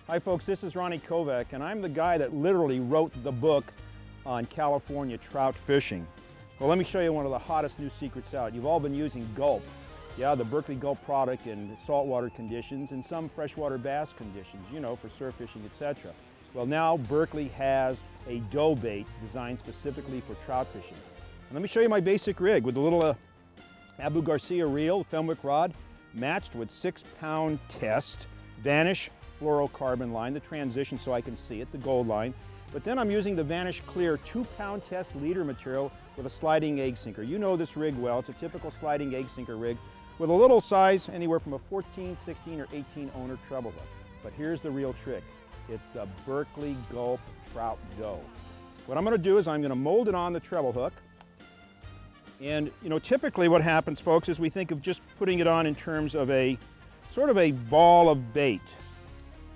Hi folks, this is Ronnie Kovac, and I'm the guy that literally wrote the book on California trout fishing. Well, let me show you one of the hottest new secrets out. You've all been using Gulp. Yeah, the Berkley Gulp product in saltwater conditions and some freshwater bass conditions, you know, for surf fishing, etc. Well, now Berkley has a dough bait designed specifically for trout fishing. And let me show you my basic rig with a little Abu Garcia reel, Fenwick rod, matched with 6-pound test, Vanish fluorocarbon line, the transition so I can see it, the gold line. But then I'm using the Vanish Clear 2-pound test leader material with a sliding egg sinker. You know this rig well. It's a typical sliding egg sinker rig with a little size, anywhere from a 14, 16, or 18 owner treble hook. But here's the real trick. It's the Berkley Gulp trout dough. What I'm going to do is I'm going to mold it on the treble hook. And you know, typically what happens, folks, is we think of just putting it on in terms of a sort of a ball of bait.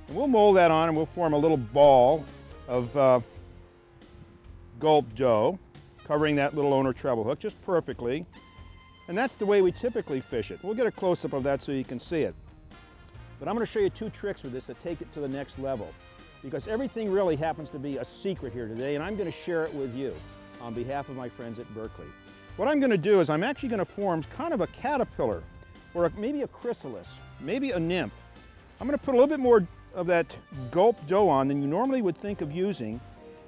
And we'll mold that on and we'll form a little ball of Gulp dough, covering that little owner treble hook just perfectly. And that's the way we typically fish it. We'll get a close-up of that so you can see it. But I'm going to show you 2 tricks with this that take it to the next level, because everything really happens to be a secret here today, and I'm going to share it with you on behalf of my friends at Berkley. What I'm going to do is I'm actually going to form kind of a caterpillar, or maybe a chrysalis, maybe a nymph. I'm going to put a little bit more of that Gulp dough on than you normally would think of using,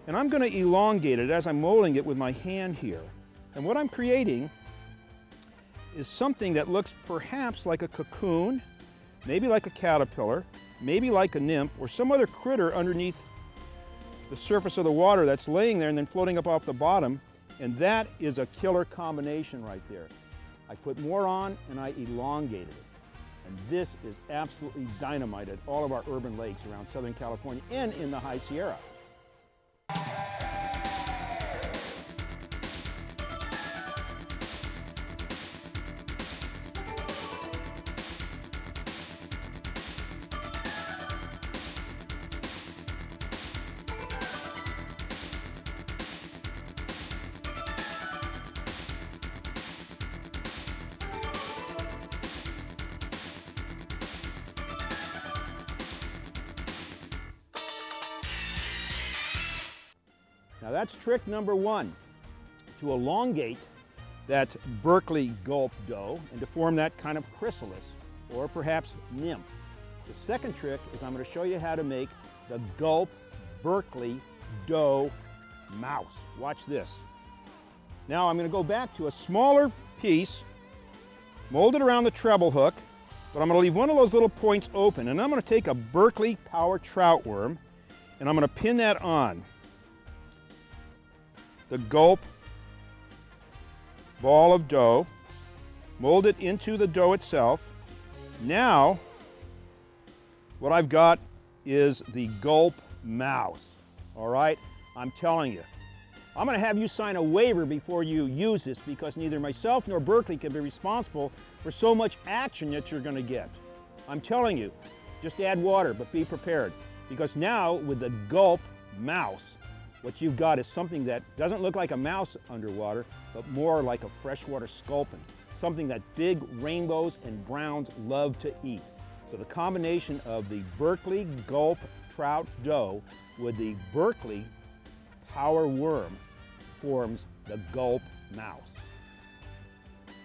and I'm going to elongate it as I'm molding it with my hand here. And what I'm creating is something that looks perhaps like a cocoon, maybe like a caterpillar, maybe like a nymph, or some other critter underneath the surface of the water that's laying there and then floating up off the bottom, and that is a killer combination right there. I put more on and I elongated it. And this is absolutely dynamite at all of our urban lakes around Southern California and in the High Sierra. Now that's trick number 1, to elongate that Berkley Gulp dough and to form that kind of chrysalis, or perhaps nymph. The second trick is I'm going to show you how to make the Gulp Berkley dough mouse. Watch this. Now I'm going to go back to a smaller piece, mold it around the treble hook, but I'm going to leave one of those little points open, and I'm going to take a Berkley Power Trout Worm, and I'm going to pin that on the Gulp ball of dough, mold it into the dough itself. Now, what I've got is the Gulp mouse. All right, I'm telling you, I'm going to have you sign a waiver before you use this, because neither myself nor Berkley can be responsible for so much action that you're going to get. I'm telling you, just add water, but be prepared, because now with the Gulp mouse, what you've got is something that doesn't look like a mouse underwater, but more like a freshwater sculpin, something that big rainbows and browns love to eat. So the combination of the Berkley Gulp trout dough with the Berkley Power Worm forms the Gulp mouse.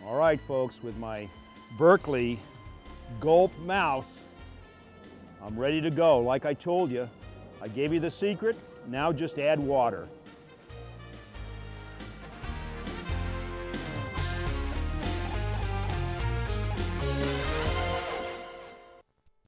All right, folks, with my Berkley Gulp mouse, I'm ready to go. Like I told you, I gave you the secret. Now just add water.